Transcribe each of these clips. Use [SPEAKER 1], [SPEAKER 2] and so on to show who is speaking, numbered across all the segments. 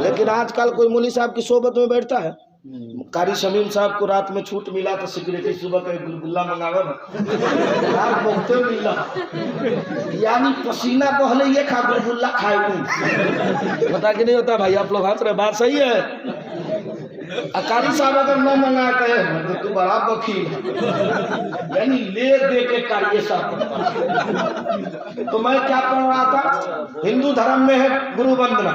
[SPEAKER 1] لیکن آج کل کوئی مولوی صاحب کی صحبت میں بیٹھتا ہے. قاری شمیم صاحب کو رات میں چھوٹ ملا تو سیکریٹری صبح کا ایک گلگلا منگاوا رات بہتے ملا یعنی پسینہ پہلے یہ کھا گلگلا کھائے پتا کہ نہیں ہوتا بھائی آپ لوگ ہنس رہے بات صحیح ہے. قاری صاحب اگر نہ منگائے کہے تو بڑا وکیل یعنی لے دے کے قاری صاحب. تو میں کیا پڑھ رہا تھا ہندو دھرم میں ہے گرو وندنا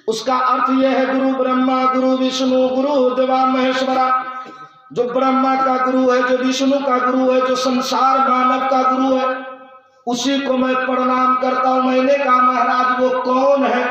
[SPEAKER 1] اس کا ارتھ یہ ہے گرو برہما گرو وشنو گرو دیوا مہیشورا. جو برہما کا گرو ہے جو وشنو کا گرو ہے جو سنسار مانو کا گرو ہے اسی کو میں پرنام کرتا ہوں. میں نے کہا مہاراج وہ کون ہے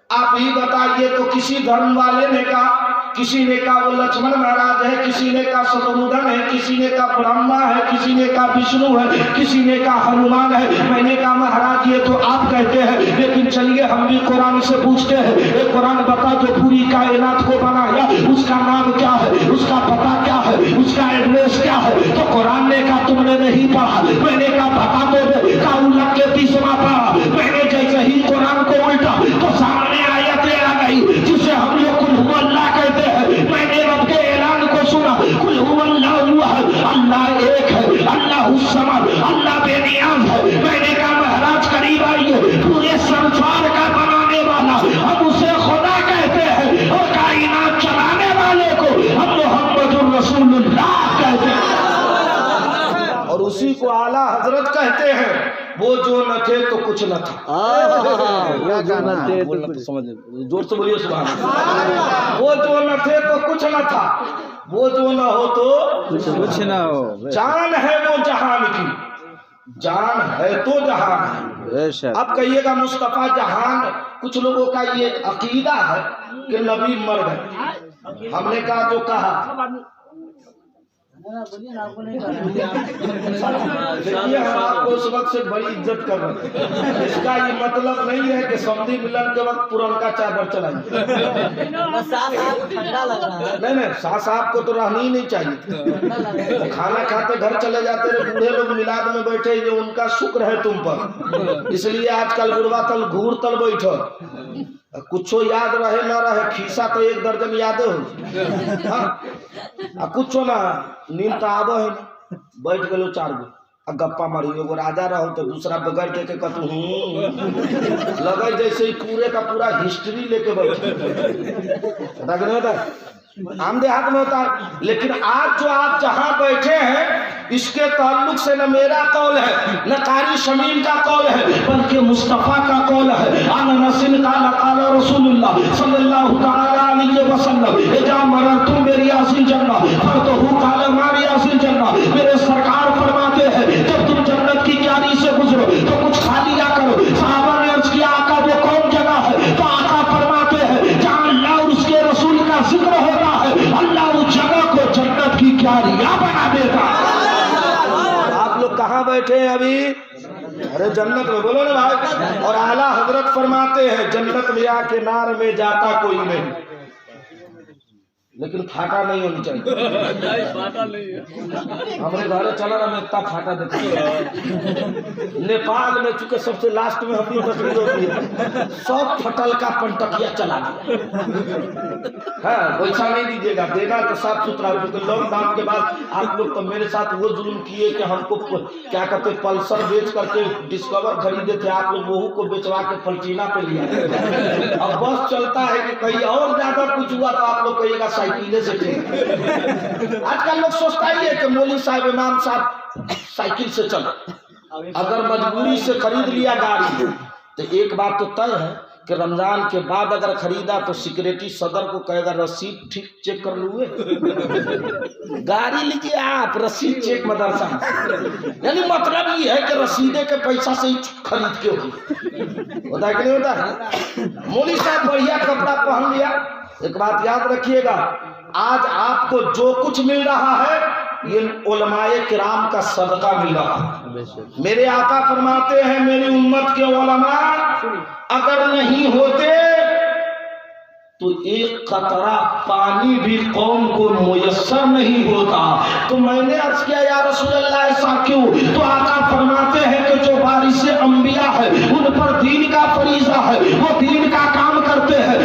[SPEAKER 1] آپ ہی بتائیے. تو کسی دھرم والے نے کہا کسی نے کہا وہ لکشمن مہاراج ہے کسی نے کہا شتروگھن ہے کسی نے کہا برہما ہے کسی نے کہا وشنو ہے کسی نے کہا ہنومان ہے. میں نے کہا مہاراج یہ تو آپ کہتے ہیں لیکن چلیے ہم بھی قرآن سے پوچھتے ہیں ایک قرآن بتا جو پوری کائنات کو بنایا اس کا نام کیا ہے اس کا پتہ کیا ہے اس کا ایڈریس کیا ہے. تو قرآن نے کہا تم نے نہیں پڑھا. میں نے کہا بتا دو کہا الگ کے 30واں پڑھا. میں نے جیسے ہی قرآن کو الٹا تو سامنے آیتیں آ گئی جسے ہم لوگ قل هو اللہ کہتے ہیں. میں نے رب کے اعلان کو سنا قل هو اللہ احد اللہ ایک ہے اللہ الصمد اللہ بے نیاز ہے. میں نے کہا مہاراج قریب آئیے پورے سنسار کا بنانے والا ہم اسے خدا کہتے ہیں اور کائنات چلانے والے کو ہم محمد الرسول اللہ کہتے ہیں اور اسی کو اعلیٰ حضرت کہتے ہیں. وہ جو نہ تھے تو کچھ نہ تھا. زور سے بولیے سبحان اللہ. وہ جو نہ تھے تو کچھ نہ تھا وہ جو نہ ہو تو کچھ نہ ہو. جان ہے وہ جہان کی جان ہے تو جہان ہے. اب کہیے گا مصطفیٰ جہان کچھ لوگوں کا یہ عقیدہ ہے کہ نبی مر گئے. ہم نے کہا جو کہا دیکھیے ہم آپ کو اس وقت سے بڑی عزت کر رہے ہیں. اس کا یہ مطلب نہیں ہے کہ سعودی ملن کے وقت پرنکا چادر چلائیے. نہیں نہیں شاہ صاحب کو تو رہنا ہی نہیں چاہیے. کھانا کھاتے گھر چلے جاتے رہے بوڑھے لوگ میلاد میں بیٹھے یہ ان کا شکر ہے تم پر. اس لیے آج کل گڑوا تل گھور تل بیٹھو کچھو یاد رہے نہ رہے کھیسا تو 1 درجن یادیں ہو کچھو نہ نیند تو آبو ہے بیٹھ گلو 4 گو گپا ماری وہ راجا رہو تو دوسرا بغیر کے کہتے لگے جیسے ہی پورے کا پورا ہسٹری لے کے بیٹھے عام دیہات میں ہوتا ہے. لیکن آج جو آپ جہاں بیٹھے ہیں اس کے تعلق سے نہ میرا قول ہے نہ قاری شمیم کا قول ہے بلکہ مصطفیٰ کا قول ہے. انا نسن قال قال رسول اللہ صلی اللہ تعالی علیہ وسلم اذا مررتم بریاض الجنہ فرتہو قال ما ریاض الجنہ. میرے سرکار فرماتے ہیں جب تم جنت کی کیاری سے گزرو تو کچھ کھا لیا کرو. صحابہ نے عرض کیا آقا وہ کون جگہ ہے تو آقا فرماتے ہیں جہاں اللہ اور اس کے رسول کا ذکر ہوتا ہے اللہ اس جگہ کو جنت کی کیاریاں بنا دیتا. آپ لوگ کہاں بیٹھے ہیں ابھی ارے جنت میں بولو نا بھائی. اور اعلیٰ حضرت فرماتے ہیں جنت میں آ کے نار میں جاتا کوئی نہیں لیکن پھاٹا نہیں ہونی چاہیے. ہمارے گھر چلا رہا میں اتنا پھاٹا دیکھا نیپال میں چونکہ سب سے لاسٹ میں اپنی تصویر ہوتی ہے سب پھٹل کا پنٹکیا چلا دیا. ہاں ویسا نہیں دیجیے گا دینا تو صاف ستھرا. کیونکہ لاک ڈاؤن کے بعد آپ لوگ تو میرے ساتھ وہ ظلم کیے کہ ہم کو کیا کہتے پلسر بیچ کر کے ڈسکور خریدے تھے آپ لوگ وہو کو بیچوا کے پلٹینا پہ لیا. اب بس چلتا ہے کہ کہیں اور زیادہ کچھ ہوا تو آپ لوگ کہیے گا سائیکلیں سے آج کل لوگ سوچتا ہی ہے کہ مولوی صاحب امام صاحب سائیکل سے چلو. اگر مجبوری سے خرید لیا گاڑی تو ایک بات تو طے ہے کہ رمضان کے بعد اگر خریدا تو سیکریٹری صدر کو کہے گا رسید ٹھیک چیک کر لوں. گاڑی لیجیے آپ رسید چیک مدرسہ یعنی مطلب یہ ہے کہ رسیدے کے پیسہ سے ہی خرید کے ہوتا ہے کہ نہیں ہوتا ہے. مولوی صاحب بڑھیا کپڑا پہن لیا. ایک بات یاد رکھیے گا آج آپ کو جو کچھ مل رہا ہے یہ علماء کرام کا صدقہ مل رہا ہے. میرے آقا فرماتے ہیں میری امت کے علماء اگر نہیں ہوتے تو ایک قطرہ پانی بھی قوم کو میسر نہیں ہوتا. تو میں نے عرض کیا یا رسول اللہ ایسا کیوں؟ تو آقا فرماتے ہیں کہ جو وارث انبیاء ہے ان پر دین کا فریضہ ہے وہ دین کا کام کرتے ہیں.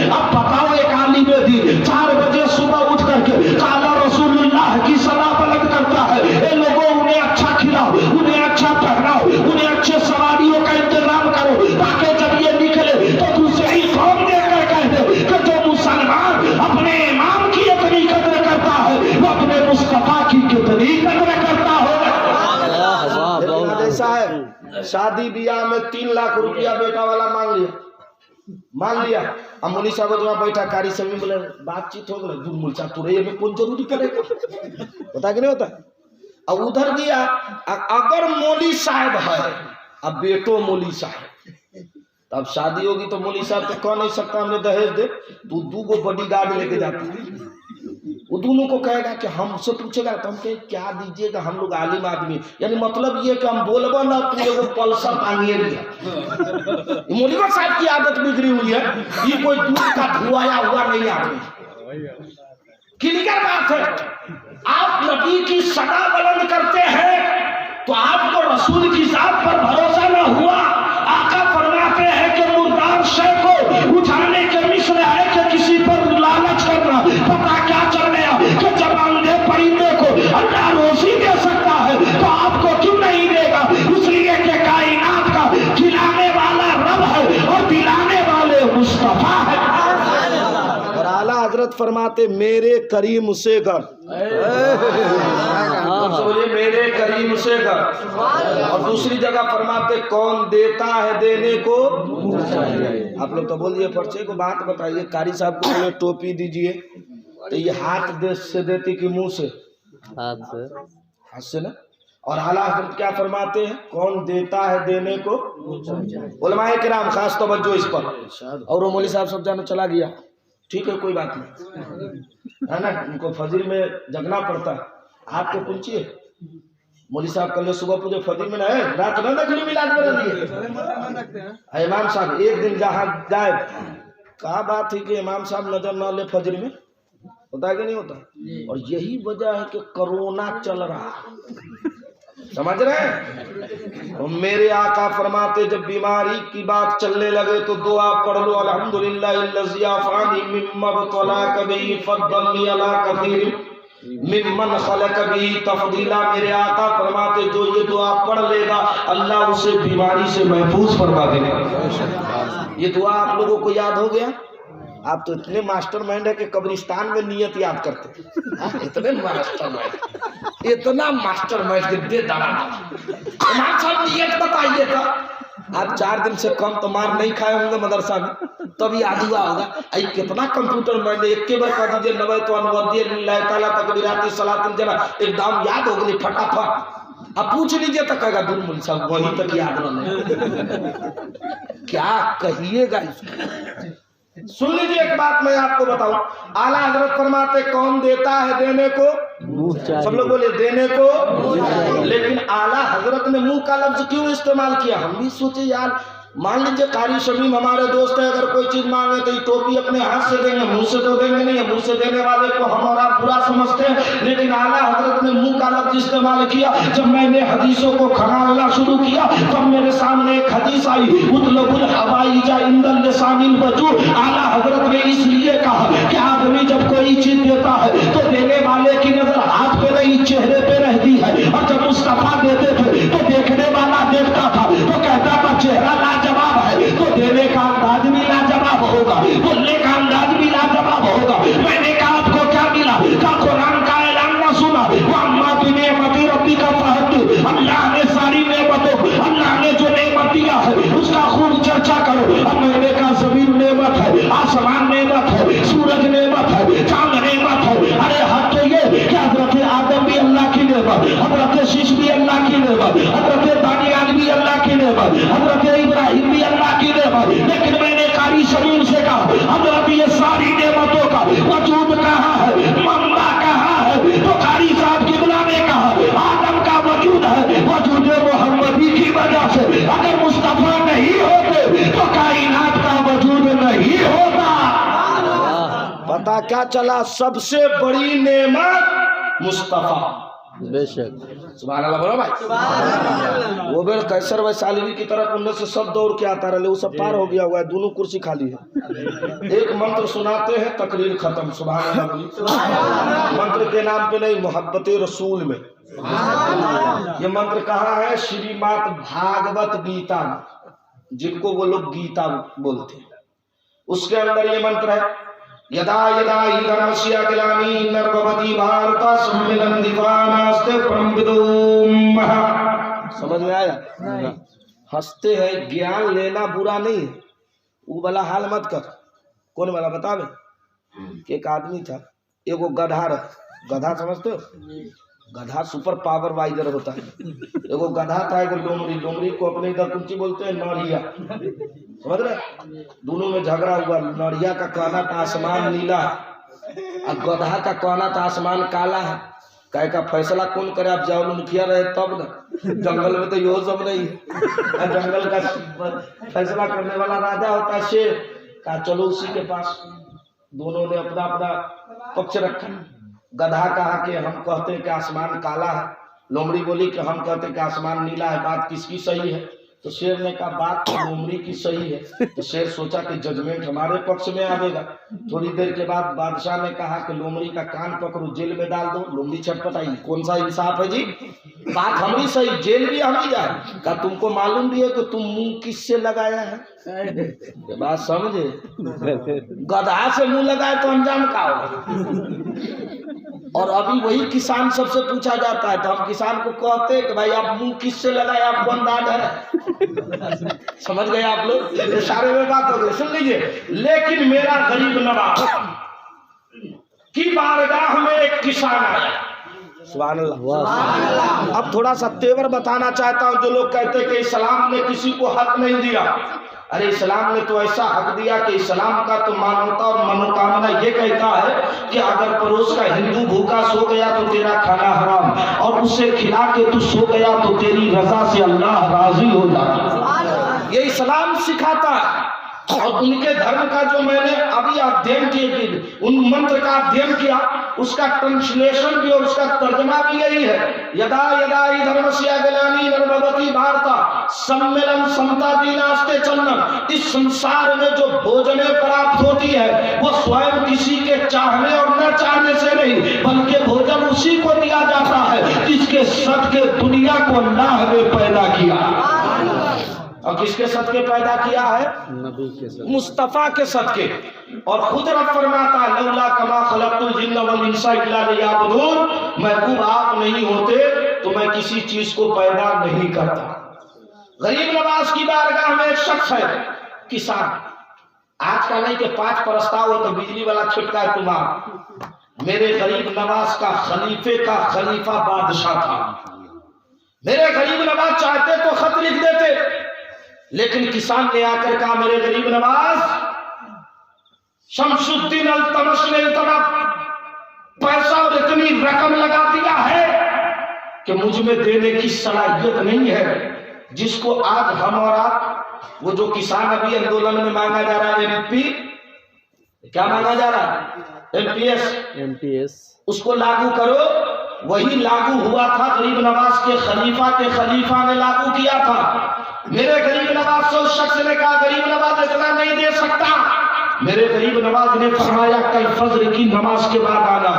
[SPEAKER 1] शादी ब्याह में 3 लाख रुपया बेटा वाला मान लिया। अब मौलवी साहब तो वहाँ बैठा, कारी समी बोले बातचीत हो गई, दूर मुलचा तुरैया में कौन जरूरी पड़ेगा, होता कि नहीं होता। अब उधर गया, अगर मौलवी साहब है अब बेटो मौलवी साहब, तब शादी होगी तो मौलवी साहब तो कह नहीं सकता हमें दहेज दे, तू 2 बॉडीगार्ड लेके जाता है। वो दोनों को कहेगा कि हमसे पूछेगा तो हम कहे क्या दीजिएगा, हम लोग आलिम आदमी, यानी मतलब ये कि हम बोलबो ना तू एगो पल्सर टांगिए दिया। मौलवी साहब की आदत बिगड़ी हुई है, ये कोई दूध का धुआया हुआ नहीं आदमी। क्लियर बात है। आप नबी की सदा बुलंद करते हैं तो आपको रसूल की जात पर भरोसा न हुआ। आका फरमाते हैं कि मुर्दार शय को उठाने के मिस्र है कि किसी पर लालच करना। पता क्या चल गया कि जब अंधे परिंदे को अल्लाह रोजी दे सकता है तो आपको क्यों नहीं देगा, इसलिए कि कायनात का खिलाने वाला रब है और दिलाने वाले मुस्तफा है। और आला हजरत फरमाते मेरे करीम से कर, बोलिए मेरे करीम से कर। और दूसरी जगह फरमाते कौन देता है देने को। आप लोग तो बोलिए पर्चे को बात बताइए, कारी साहब को बोले टोपी दीजिए तो ये हाथ से देती कि मुंह से? हाथ से ना। और आला हजरत क्या फरमाते हैं, कौन देता है देने को। उलमाए किराम खास तवज्जो इस पर। और वो मौलवी साहब सब जाने चला गया, ठीक है कोई बात नहीं है ना, उनको फजर में जगना पड़ता है। आपको पूछिए मौलवी साहब कल सुबह पूछे फजर में है, रात में नकली मिलाद में इमाम साहब एक दिन जहाँ जाए, कहा बात है कि इमाम साहब नजर न ले फजर में, होता है कि नहीं होता। और यही वजह है कि कोरोना चल रहा, समझ रहे हैं। और मेरे आका फरमाते जब बीमारी की बात चलने लगे तो दुआ पढ़ लो, अल्हम्दुलिल्लाहिल्लज़ी आफ़ानी मिम्मा बतलाक बिही फद्दलनी अला कसीर मिम्मन खलक बिही तफदीला। मेरे आका फरमाते जो ये दुआ पढ़ लेगा अल्लाह उसे बीमारी से महफूज फरमा देगा। ये दुआ आप लोगों को याद हो गया। आप तो इतने मास्टरमाइंड है कि कब्रिस्तान में नियत याद करते, इतने मास्टरमाइंड, इतना मास्टरमाइंड कि दे दड़ा इमाम साहब नियत बताइए था। आप 4 दिन से कम तो मार नहीं खाए होंगे मदरसा में, तभी याद हुआ होगा। आई कितना कंप्यूटर माइंड है, एक के बार कह दीजिए नवे तो अनवद्य लिल्लाहि ताला तकबीराती सलातुल जना एकदम याद हो गई फटाफट। अब पूछ लीजिए तो कहेगा दूर मुल साहब वहीं तक याद रहने। क्या कहिएगा इसको। सुन लीजिए एक बात मैं आपको बताऊं, आला हजरत फरमाते कौन देता है देने को। सब लोग बोले देने को, लेकिन आला हजरत ने मुंह का लफ्ज क्यों इस्तेमाल किया। हम भी सोचे यार मान लीजिए कारी शमीम हमारे दोस्त है, अगर कोई चीज मांगे तो ये टोपी अपने हाथ से देंगे, मुंह से तो देंगे नहीं। मुंह से देने वाले को हम और आप बुरा समझते हैं, लेकिन आला हजरत ने मुंह का लफ्ज इस्तेमाल किया। जब मैंने हदीसों को खंगालना शुरू किया तब मेरे सामने एक हदीस आई, उतलबुल हवाइजा इंदल लिसानिल वजूह। आला हजरत ने इसलिए कहा कि आदमी जब कोई चीज देता है तो देने वाले की नजर हाथ पे नहीं चेहरे पे रहती है। और जब मुस्तफा देते थे तो देखने वाला देखता था तो कहता था चेहरा लाजवाब है, तो देने का अंदाज भी लाजवाब होगा, बोलने का अंदाज भी लाजवाब होगा। मैंने कहा आपको क्या मिला, का कुरान का ऐलान ना सुना, अम्मा की नेमती रब्बी का फहद। अल्लाह ने सारी नेमतों, अल्लाह ने जो नेमत दिया है उसका खूब चर्चा करो। अब मैंने कहा जमीन नेमत है, आसमान नेमत है, सूरज नेमत है, चांद नेमत है। अरे हद तो ये कि हजरत आदम भी अल्लाह की नेमत, हजरत शीश भी अल्लाह की नेमत, हजरत दानियाल भी अल्लाह की नेमत, हजरत इब्राहिम भी अल्लाह की नेमत। लेकिन मैंने कारी शरीर से कहा हजरत ये सारी नेमतों का वजूद कहाँ है, मंबा कहाँ है। तो कारी साहब किबला ने कहा आदम का वजूद है वजूद मोहम्मदी की वजह से। अगर मुस्तफा नहीं होते तो कायनात का वजूद नहीं होता। पता क्या चला, सबसे बड़ी नेमत मुस्तफा। बेशक सुभान अल्लाह बोलो भाई। वो बेर कैसर वैशाली की तरफ उनमें से सब दौड़ के आता रहे, वो सब पार हो गया हुआ है, दोनों कुर्सी खाली है। एक मंत्र सुनाते हैं तकरीर खत्म। सुभान अल्लाह। मंत्र के नाम पे नहीं, मोहब्बत रसूल में। ये मंत्र कहाँ है, श्रीमद् भागवत गीता, जिनको वो लोग गीता बोलते हैं, उसके अंदर ये मंत्र है, यदा यदा हि धर्मस्य ग्लानिर्भवति नर्भवति भारत सम्मिलन दीवानास्ते परमविदो। समझ में आया। हंसते हैं, ज्ञान लेना बुरा नहीं है, वो वाला हाल मत कर। कौन वाला बतावे? कि एक आदमी था, एगो गधा रहा, गधा समझते हो? गधा सुपर पावर वाइजर होता है। एगो गधा था, एगो लोमड़ी, लोमड़ी को अपने इधर कुंची बोलते हैं नौरिया, समझ रहे? दोनों में झगड़ा हुआ। नौरिया का कहना था आसमान नीला है और गधा का कहना था आसमान काला है। कहे का फैसला कौन करे? आप जाओ मुखिया रहे तब ना, जंगल में तो यो सब नहीं है। जंगल का फैसला करने वाला राजा होता है शेर। कहा चलो उसी के पास। दोनों ने अपना अपना पक्ष रखा। गधा कहा कि हम कहते हैं कि आसमान काला है, लोमड़ी बोली कि हम कहते हैं कि आसमान नीला है, बात किसकी सही है? तो शेर ने कहा बात तो लोमड़ी की सही है। तो शेर सोचा कि जजमेंट हमारे पक्ष में आवेगा। थोड़ी देर के बाद बादशाह ने कहा कि लोमड़ी का कान पकड़ो, जेल में डाल दो। लोमड़ी छटपटाई, कौन सा इंसाफ है जी? बात हमारी सही, जेल भी हम ही जाए। कहा तुमको मालूम भी है कि तुम मुंह किससे लगाया है? ये बात समझे? गधा से मुंह लगाए तो अंजाम का होगा। और अभी वही किसान सबसे पूछा जाता है तो हम किसान को कहते हैं कि भाई आप मुंह किससे लगाए, आपको अंदाज है? समझ गए आप लोग? इशारे में बात हो गई। सुन लीजिए, लेकिन मेरा गरीब नवाज की बारगाह में एक किसान आया। सुभान अल्लाह। अब थोड़ा सा तेवर बताना चाहता हूं। जो लोग कहते हैं कि इस्लाम ने किसी को हक नहीं दिया, अरे इस्लाम ने तो ऐसा हक दिया कि इस्लाम का तो मानवता और मनोकामना ये कहता है कि अगर पड़ोस का हिंदू भूखा सो गया तो तेरा खाना हराम, और उसे खिला के तू सो गया तो तेरी रजा से अल्लाह राजी हो जाता। ये इस्लाम सिखाता है। और उनके धर्म का जो मैंने अभी अध्ययन किया, उन मंत्र का अध्ययन किया, उसका ट्रांसलेशन भी और उसका तर्जमा भी यही है। यदा यदा ही धर्मस्य ग्लानि नर्मवति भारत सम्मेलन समता दीनास्ते चन्नम। इस संसार में जो भोजने प्राप्त होती है वो स्वयं किसी के चाहने और न चाहने से नहीं, बल्कि भोजन उसी को दिया जाता है जिसके सदके दुनिया को अल्लाह ने पैदा किया। और किसके सदके पैदा किया है? नबी के सदके, मुस्तफा के सदके। और खुद रब फरमाता है लौला कमा खलक़तुल जिन्न वल इंसा इल्ला लियअबुदून, महबूब आप नहीं होते तो मैं किसी चीज को पैदा नहीं करता। गरीब नवाज की बारगाह में एक शख्स है किसान। आज का नहीं कि 5 प्रस्ताव हो तो बिजली वाला छिटका है तुम्हारा। मेरे गरीब नवाज का खलीफे का खलीफा बादशाह था। मेरे गरीब नवाज चाहते तो खत लिख देते, लेकिन किसान ने आकर कहा मेरे गरीब नवाज, शमसुद्दीन अल्तमश ने इतना पैसा और इतनी रकम लगा दिया है कि मुझ में देने की सलाहियत नहीं है, जिसको आज हम और आप, वो जो किसान अभी आंदोलन में मांगा जा रहा है एमपी, क्या मांगा जा रहा है? एमपीएस, उसको लागू करो। वही लागू हुआ था, गरीब नवाज के खलीफा ने लागू किया था। मेरे गरीब नवाज से उस शख्स ने कहा गरीब नवाज इतना नहीं दे सकता। मेरे गरीब नवाज ने फरमाया कल फजर की नमाज के बाद आना।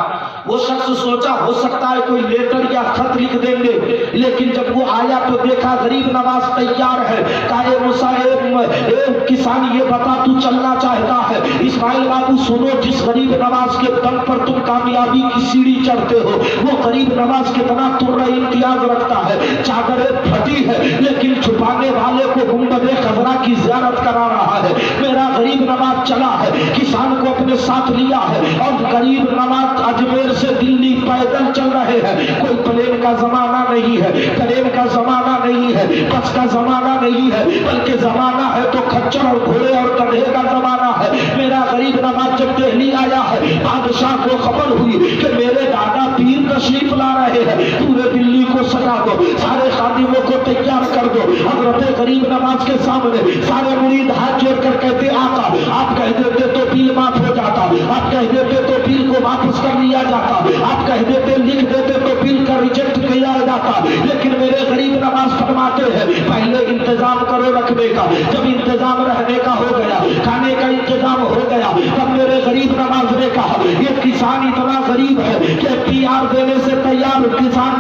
[SPEAKER 1] वो शख्स सोचा हो सकता है कोई लेटर या खत लिख देंगे, लेकिन जब वो आया तो देखा गरीब नवाज तैयार है। कहा मुसाहिब किसान ये बता तू चलना चाहता है? इस्माइल बाबू सुनो, जिस गरीब नवाज के दम पर तुम कामयाबी की सीढ़ी चढ़ते हो वो गरीब नवाज कितना तुम्हारा इम्तियाज रखता है। चादरें फटी है लेकिन छुपाने वाले को गुंबद खजरा की ज़ियारत करा रहा है। मेरा गरीब नवाज चला है, किसान को अपने साथ लिया है और गरीब नवाज अजमेर से दिल्ली पैदल चल रहे हैं। कोई प्लेन का जमाना नहीं है, ट्रेन का जमाना नहीं है, बस का जमाना नहीं है, बल्कि जमाना है तो खच्चर और घोड़े और गधे का जमाना है। मेरा गरीब नवाज जब दिल्ली आया है, बादशाह को खबर हुई कि मेरे दादा पीर तशरीफ ला रहे हैं, पूरे दिल्ली को सजा दो, सारे खादिमों को तैयार कर दो। हजरत गरीब नवाज के सामने सारे मुरीद हाथ जोड़ कर कहते आका आप कह देते तो बिल माफ हो जाता, आप कह देते तो बिल को वापस कर लिया जाता, आप कह देते लिख देते तो बिल का रिजेक्ट किया जाता। लेकिन मेरे गरीब नवाज फरमाते हैं पहले इंतजाम करो रखने का। जब इंतजाम रहने का हो गया, खाने का इंतजाम हो गया, तब मेरे गरीब नवाज ने कहा ये किसान इतना गरीब है कि पीआर देने से तैयार, किसान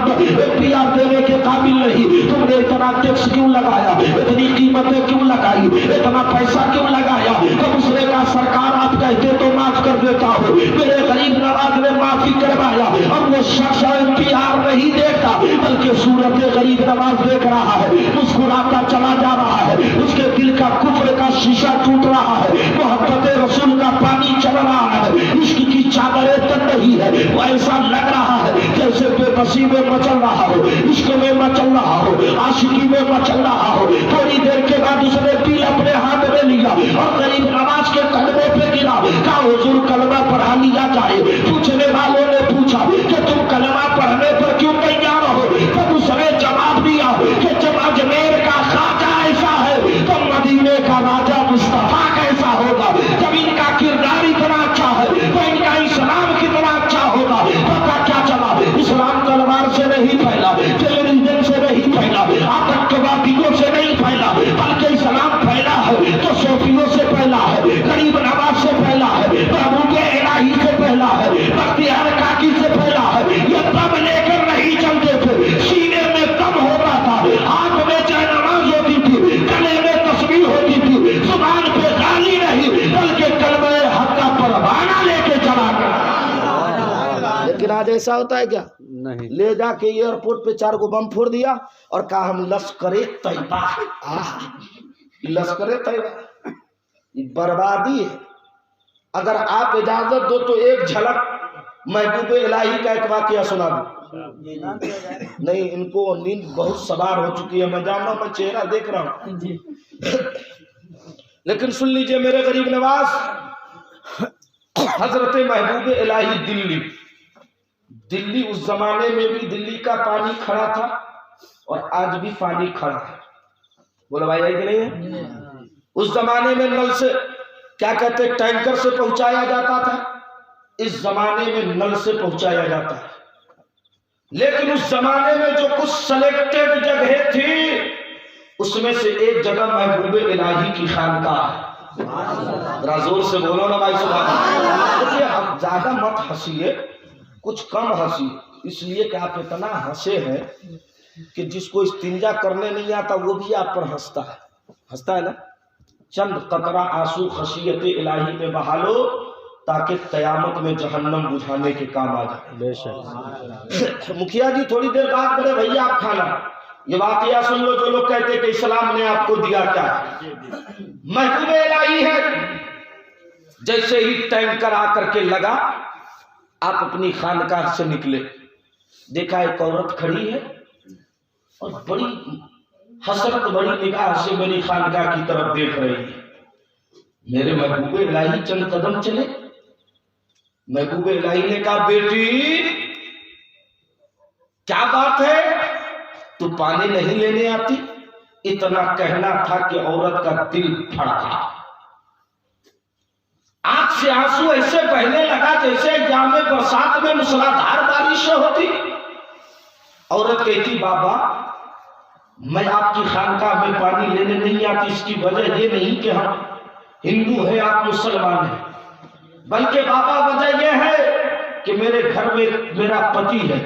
[SPEAKER 1] पीआर देने के काबिल नहीं। तुमने इतना टैक्स क्यों लगाया, इतनी कीमतें क्यों लगाई, इतना पैसा क्यों लगाया? तब उसने कहा सरकार आप कहते तो माफ कर देता हूँ। मेरे गरीब नवाज ने माफी करवाया। अब वो शख्स इंतजार नहीं देखता, बल्कि सूरत गरीब नवाज देख रहा है, मुस्कुराता चला जा रहा है। उसके दिल का कुफ्र का शीशा टूट रहा है, मोहब्बत रसूल का पानी चल रहा है, इश्क की चादरें तन रही है। वो ऐसा लग रहा है जैसे बेबसी में मचल रहा हो, इश्क में मचल रहा हो, आशिकी में मचल रहा हो। थोड़ी देर के बाद उसने दिल अपने हाथ में लिया और गरीब नवाज के कदमों पे गिरा। कहा हुजूर कलमा पढ़ा लिया जाए। पूछने वालों ने पूछा कि तुम कलमा पढ़ने पर क्यों तैयार हो? तब उसने जवाब दिया कि जब अजमेर का खाजा ऐसा है तो मदीने का राजा मुस्तफा कैसा होगा। जब इनका किरदार इतना अच्छा है तो इनका इस्लाम कितना अच्छा होगा। पता क्या चला, इस्लाम तलवार से नहीं फैला, टेलीविजन से नहीं फैला, आतंकवादियों से नहीं फैला, बल्कि इस्लाम फैला है तो सूफियों से फैला है, गरीब नवाज से फैला है, महबूब इलाही से फैला है, बख्तियार काकी से फैला है। ये तब लेकर नहीं चलते थे, सीने में कम होता था, हाथ में जयनमाज होती थी, गले में तस्बीह होती थी, जुबान पे गाली नहीं बल्कि कलमे हक का परवाना लेके चला गया। लेकिन आज ऐसा होता है क्या? नहीं। ले जाके एयरपोर्ट पे 4 गो बम फोड़ दिया और कहा हम लश्करे तैयबा। लश्करे तैयबा बर्बादी है। अगर आप इजाजत दो तो एक झलक महबूब इलाही का एक वाकया सुना दो। नहीं, इनको नींद बहुत सवार हो चुकी है, मैं जान रहा हूं, मैं चेहरा देख रहा हूं। लेकिन सुन लीजिए मेरे गरीब नवाज, हजरत महबूब इलाही दिल्ली उस जमाने में भी दिल्ली का पानी खड़ा था और आज भी पानी खड़ा है। बोलो भाई है कि नहीं है? उस जमाने में नल से क्या कहते टैंकर से पहुंचाया जाता था, इस जमाने में नल से पहुंचाया जाता है। लेकिन उस जमाने में जो कुछ सेलेक्टेड जगह थी उसमें से एक जगह महबूब इलाही की खानकाह है। जरा जोर से बोलो ना भाई सुभान। देखिए अब ज्यादा मत हंसिए, कुछ कम हंसिए, इसलिए कि आप इतना हंसे हैं कि जिसको इस्तिंजा करने नहीं आता वो भी आप पर हंसता है ना। चंद कतरा आंसू खशियत इलाही में बहा लो ताकि कयामत में जहन्नम बुझाने के काम आ जाए। बेशक। मुखिया जी थोड़ी देर बाद बोले भैया आप खाना, ये वाकया सुन लो। जो लोग कहते कि इस्लाम ने आपको दिया क्या, महबूब इलाही है। जैसे ही टैंकर आकर के लगा, आप अपनी खानकाह से निकले, देखा एक औरत खड़ी है और बड़ी हसरत बड़ी निगाह से मेरी खानकाह की तरफ देख रही है। मेरे महबूब इलाही चंद कदम चले। महबूब इलाही ने कहा बेटी क्या बात है, तू पानी नहीं लेने आती? इतना कहना था कि औरत का दिल फड़का, आंख से आंसू ऐसे बहने लगा जैसे जामे बरसात में मूसलाधार बारिश होती। औरत कहती बाबा मैं आपकी खानकाह में पानी लेने नहीं आती, इसकी वजह ये नहीं कि हम हिंदू हैं आप मुसलमान हैं, बल्कि बाबा वजह यह है कि मेरे घर में मेरा पति है,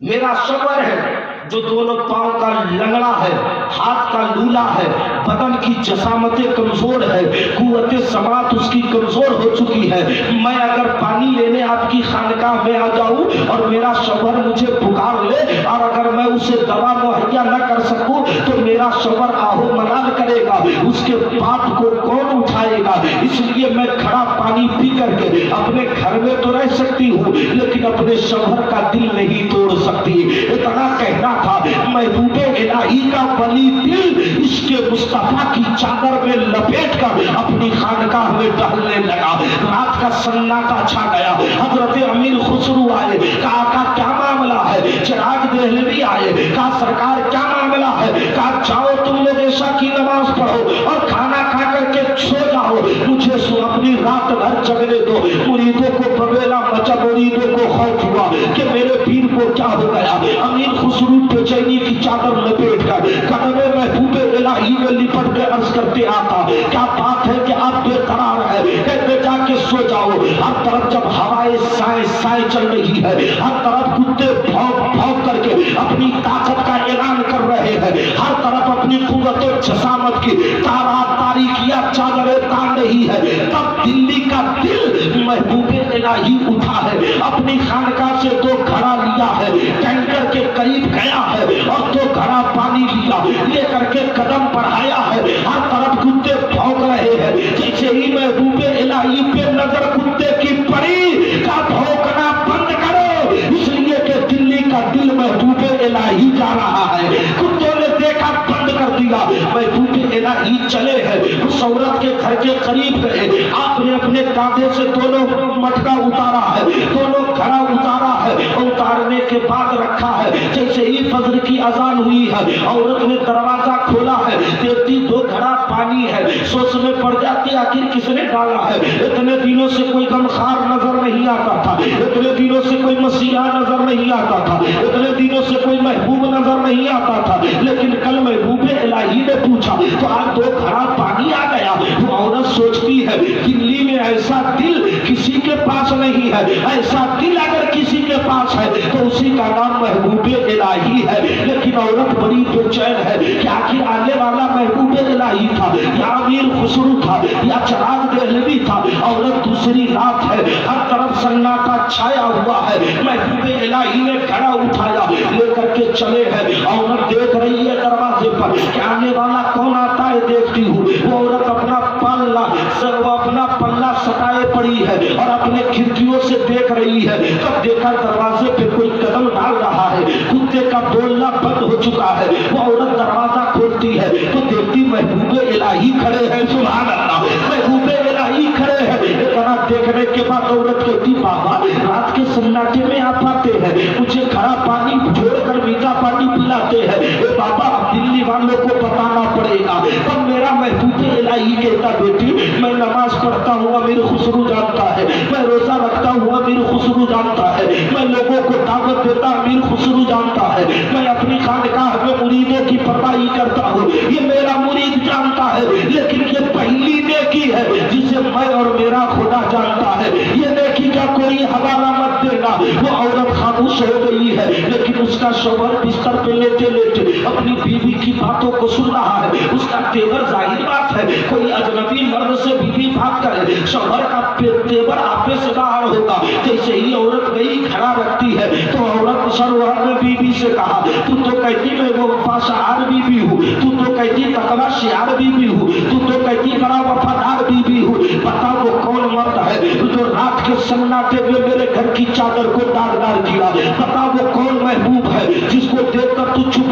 [SPEAKER 1] मेरा शौहर है जो दोनों पांव का लंगड़ा है, हाथ का लूला है, बदन की जसामतें कमजोर है, कुव्वते समात उसकी कमजोर हो चुकी है। मैं अगर पानी लेने आपकी खानकाह में आ जाऊं और मेरा शौहर मुझे पुकार ले और अगर मैं उसे दवा मुहैया न कर सकूं तो मेरा शौहर आहो मलाल करेगा, उसके पाप को कौन उठाएगा। इसलिए मैं खड़ा पानी पी करके अपने घर में तो रह सकती हूँ लेकिन अपने शौहर का दिल नहीं तोड़ सकती। इतना कहना था। महबूब इलाही का वली दिल इसके मुस्तफा की चादर में लपेट कर अपनी खानकाह में टहलने लगा। रात का सन्नाटा छा गया। हजरत अमीर खुसरू आए, कहा का क्या मामला है? चिराग देहलवी आए, कहा सरकार क्या मामला है? कहा जाओ तुम लोग ऐशा की नमाज पढ़ो और खाना खा करके सो जाओ, मुझे अपनी रात भर जगने दो। मुरीदों को बबेला मचा, मुरीदों को खौफ हुआ कि मेरे पीर को क्या हो गया। अमीर खुसरू बेचैनी की चादर लपेट कर कदमे महबूब इलाही में लिपट के अर्ज करते आता, क्या बात है कि आप बेकरार है? कहते जाके सो जाओ। हर तरफ जब हवाएं साए साए चल रही है, हर तरफ कुत्ते भौंक भौंक करके अपनी ताकत का ऐलान कर रहे हैं, हर तरफ अपनी कुव्वत जसामत की तारा तारीखियां चादरें तान रही है, तब दिल्ली का दिल
[SPEAKER 2] महबूब इलाही उठा है, अपनी खानकाह से 2 घड़ा लिया है, टैंकर के करीब गया है और 2 घड़ा पानी लिया, लेकर के कदम बढ़ाया है। हर तरफ कुत्ते भौंक रहे हैं। जैसे ही महबूब इलाही पे नजर कुत्ते की पड़ी, का भौंकना बंद करो, इसलिए कि दिल्ली का दिल महबूब इलाही जा रहा है। कुत्तों ने देखा, बंद कर दिया। महबूब इलाही चले हैं, उस औरत के घर के करीब गए। आपने अपने कांधे से दोनों मटका उतारा है, दोनों घड़ा उतारा है, उतारने के बाद रखा है। जैसे ही फजर की अजान हुई है, औरत ने दरवाजा खोला है, देखती 2 घड़ा पानी है। सोच में पड़ जाती, आखिर किसने डाला है? इतने दिनों से कोई गमखार नजर नहीं आता था, इतने दिनों से कोई मसीहा नजर नहीं आता था, इतने दिनों से कोई महबूब नजर नहीं आता था, लेकिन कल महबूब इलाही ने पूछा तो आज 2 घड़ा पानी आ गया। वो औरत सोचती है, दिल्ली में ऐसा दिल किसी के पास नहीं है, ऐसा दिल अगर किसी के पास है तो उसी का नाम महबूब इलाही है। लेकिन औरत बड़ी बेचैन है कि आखिर आने वाला महबूब इलाही था या अमीर खुसरू था या चिराग देहलवी था। औरत दूसरी रात है, हर तरफ सन्नाटा छाया हुआ है। महबूब इलाही ने घड़ा उठाया, लेकर के चले हैं। औरत देख रही है दरवाजे पर कि आने वाला कौन आता है, देखती हूँ। वो औरत अपना पल्ला सटाए पड़ी है और अपने खिड़कियों से देख रही है। तब देखा दरवाजे पे कोई कदम डाल रहा है, कुत्ते का बोलना बंद हो चुका है। वो औरत दरवाजा खोलती है तो देखती महबूब इलाही खड़े हैं। सुभान अल्लाह, महबूब इलाही खड़े हैं। इतना देखने के बाद औरत कहती, बाबा रात के सन्नाटे में आप आते हैं, मुझे खड़ा पानी छोड़कर मीठा पानी पिलाते हैं। ए बाबा, दिल्ली वालों को बताना पड़ेगा। तब मेरा महबूब इलाही कहता, बेटी मैं नमाज पढ़ता हूँ, अमीर खुसरू जानता है, मैं रोजा रखता हूँ, अमीर खुसरू जानता है, मैं लोगों को दावत देता, अमीर खुसरू जानता है, मैं अपनी खानकाह में मुरीदों की परवाही करता हूँ, ये मेरा मुरीद जानता है। लेकिन ये पहली नेकी है जिसे मैं और मेरा खुदा जानता है। ये नेकी का कोई हवाला मत देना। वो औरत खामोश हो गई है, लेकिन उसका शौहर बिस्तर पे लेटे लेटे अपनी बीवी की बातों को सुन रहा है। उसका तेवर, जाहिर बात है कोई अजनबी मर्द से बीवी बात करे, शौहर का तेवर आपे से बाहर होगा। जैसे ही औरत गई खड़ा रखती है तो औरत शौहर ने बीवी से कहा, तू तो कहती मैं वो वफादार बीवी हूँ, तू तो कहती तकवा शियार बीवी हूँ, तू तो कहती बड़ा वफादार बीवी हूँ, बता वो कौन मर्द है जो रात के सन्नाटे में मेरे घर की चादर को दागदार किया? बता वो कौन महबूब है जिसको देखकर तू चुप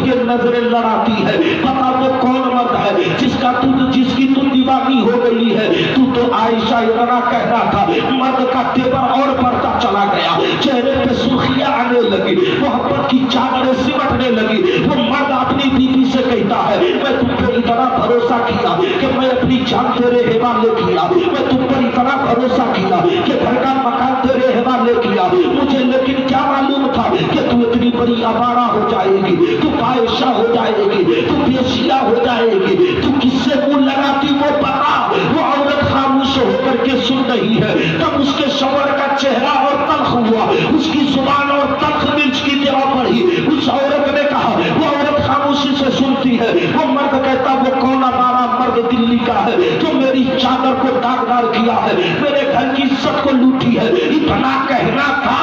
[SPEAKER 2] के नजरें लड़ाती है? बता वो कौन मर्द है जिसकी तू दीवानी हो गई है? तू तो आयशा इतना कहना था, मर्द का तेवर और बढ़ता चला गया, चेहरे पे सुर्खियां आने लगी, मोहब्बत की चादरें सिमटने लगी। वो मर्द अपनी बीवी से कहता है, मैं तुम पर इतना भरोसा किया कि मैं अपनी जान तेरे हवाले किया, मैं तुम पर इतना भरोसा किया कि घर का मकान तेरे हवाले किया, मुझे लेकिन क्या मालूम था कि तू इतनी बड़ी आवारा हो जाएगी, तू आयशा हो जाएगी, तू बेशिया हो जाएगी, तू किससे मुंह लगाती वो बता। वो औरत खामोश होकर के सुन रही है। तब उसके शौहर का चेहरा और तल्ख हुआ, उसकी जुबान और तल्ख मिर्च की तरह पड़ी। उस औरत ने कहा, वो औरत खामोशी से सुनती है। वो मर्द कहता, वो कौन हमारा मर्द दिल्ली का है जो मेरी चादर को दागदार किया है, मेरे घर की इज्जत को लूटी है? इतना कहना था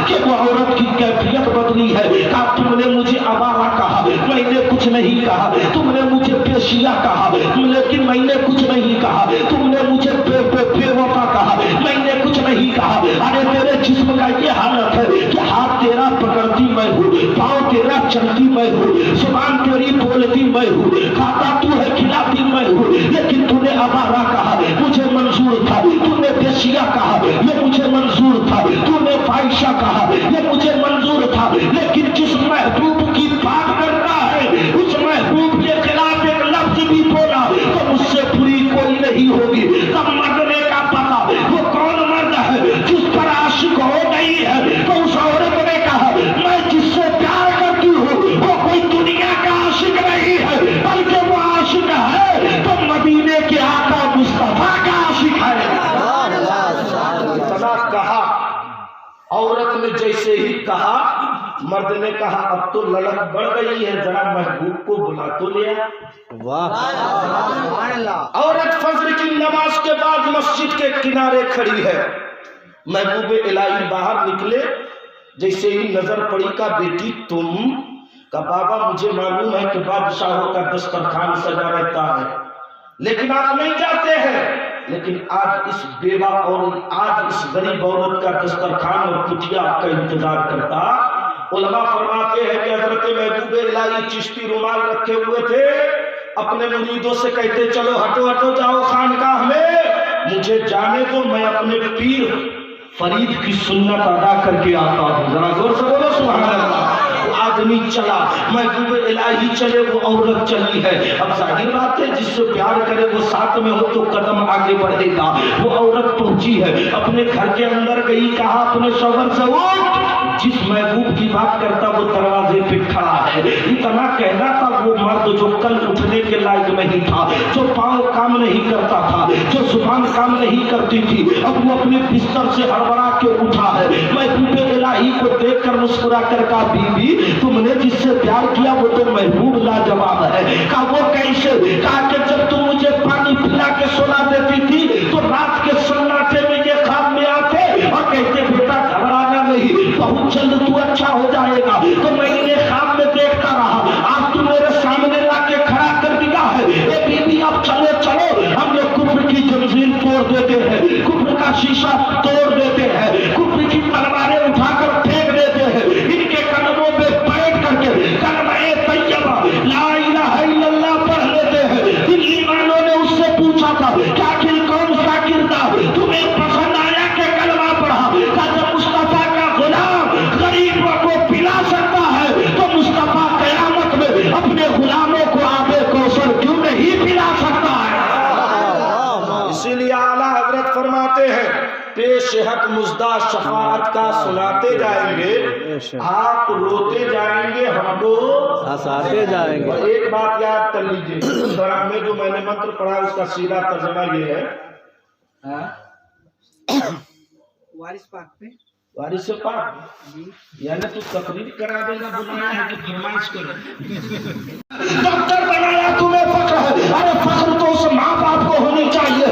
[SPEAKER 2] कि वो औरत की कैफियत बदली है। कहा, तुमने मुझे आवारा कहा, मैंने कुछ नहीं कहा, तुमने मुझे पेशिया कहा, लेकिन मैंने कुछ नहीं कहा, तुमने मुझे बेवफा कहा, मैंने कुछ नहीं कहा। अरे तेरे जिस्म का ये हालत है कि हाथ तेरा पकड़ती मैं हूँ, पाँव तेरा चलती मैं हूँ, जुबान तेरी बोलती मैं हूँ, खाता तू है खिलाती मैं हूँ, लेकिन तूने आवारा कहा, मुझे मंजूर था, तूने पेशिया कहा, ये मुझे मंजूर था, तूने फाहिशा कहा, ये मुझे मंजूर था। लेकिन जिस महबूब की बात करता है, उस महबूब के खिलाफ एक लफ्ज भी बोला तो मुझसे बुरी कोई नहीं होगी। तब मरने का पता वो कौन मर्द है जिस पर आशिक हो गई है? तो उस औरत ने कहा, मैं जिससे प्यार करती हूँ वो कोई दुनिया का आशिक नहीं है, बल्कि वो आशिक है तो मदीने के आका मुस्तफा का आशिक है। इतना कहा, औरत ने जैसे ही कहा
[SPEAKER 1] مرد نے کہا اب تو لڑک بڑھ گئی ہے، ذرا محبوب کو بلا تو لیا۔ عورت فجر کی نماز کے بعد مسجد کے کنارے کھڑی ہے، محبوب الہی باہر نکلے، جیسے ہی نظر پڑی کہا بیٹی تم؟ کہا بابا مجھے معلوم ہے کہ بادشاہوں کا دسترخوان سجا رہتا ہے، لیکن آپ نہیں جاتے ہیں، لیکن آج اس بیوہ اور آج اس غریب عورت کا دسترخوان اور کٹیا آپ کا انتظار کرتا۔ علماء فرماتے ہیں کہ حضرت محبوب الہی چشتی رومال رکھے ہوئے تھے، اپنے مریدوں سے کہتے چلو ہٹو ہٹو جاؤ خانقاہ میں، مجھے جانے دو، میں اپنے پیر فرید کی سنت ادا کر کے آتا ہوں۔ ذرا زور سے بولو سبحان اللہ۔ آدمی چلا، محبوب الہی چلے، وہ عورت چلی ہے۔ اب ظاہر بات ہے جس سے پیار کرے وہ ساتھ میں ہو تو قدم آگے بڑھے گا۔ وہ عورت پہنچی ہے، اپنے گھر کے اندر گئی، کہا اپنے شوہر سے اٹھ، جس محبوب کی بات کرتا وہ دروازے پہ کھڑا ہے۔ اتنا کہنا تھا وہ مرد جو کل اٹھنے کے لائق نہیں تھا، جو پاؤں کام نہیں کرتا تھا، جو زبان کام نہیں کرتی تھی، اب وہ اپنے بستر سے ہڑبڑا کے اٹھا ہے۔ محبوب الہی کو دیکھ کر مسکرا کر کہا بی بی تم نے جس سے پیار کیا وہ تو محبوب لاجواب ہے۔ کہا وہ کیسے؟ کہا کہ جب تم مجھے پانی پلا کے سلا دیتی تھی تو رات کے سناٹے میں یہ خواب میں آتے اور کہتے بیٹا گھبرانا نہیں، بہت جلد تو اچھا ہو جائے گا، تو میں انہیں خواب میں دیکھتا رہا، آج تو میرے سامنے لا کے کھڑا کر دیا ہے۔ اے بی بی اب چلو چلو، ہم لوگ کفر کی جنزیر توڑ دیتے ہیں، کفر کا شیشہ توڑ دیتے ہیں، کفر کی تلواریں اٹھا کر پھینک دیتے ہیں، ان کے قدموں پہ بیٹھ کر کے کلمہ طیبہ لا الہ الا اللہ پڑھ لیتے ہیں۔ ان ایمانوں نے اس سے پوچھا تھا کہ آخر کون سا کردار تمہیں پسند آیا کہ کلمہ پڑھا؟ کہ جب مصطفیٰ کا غلام غریبوں کو پلا سکتا ہے تو مصطفیٰ قیامت میں اپنے غلاموں کو آب کوثر کیوں نہیں پلا سکتا ہے؟ اسی لیے اعلیٰ حضرت فرماتے ہیں پیش حق مژدہ شفاعت کا سناتے جائیں گے، آپ روتے جائیں گے، ہم کو ہنساتے جائیں گے۔ اور ایک بات یاد کر لیجئے، قرآن میں جو میں نے منتر پڑھا اس کا سیدھا ترجمہ یہ ہے،
[SPEAKER 3] وارث پاک پہ
[SPEAKER 1] وارث پاک یعنی تو تقریر کرا دینا بلایا ہے کہ فرمائش کرو، ڈاکٹر بنایا تمہیں فخر ہے، ارے فخر تو اس ماں باپ کو ہونی چاہیے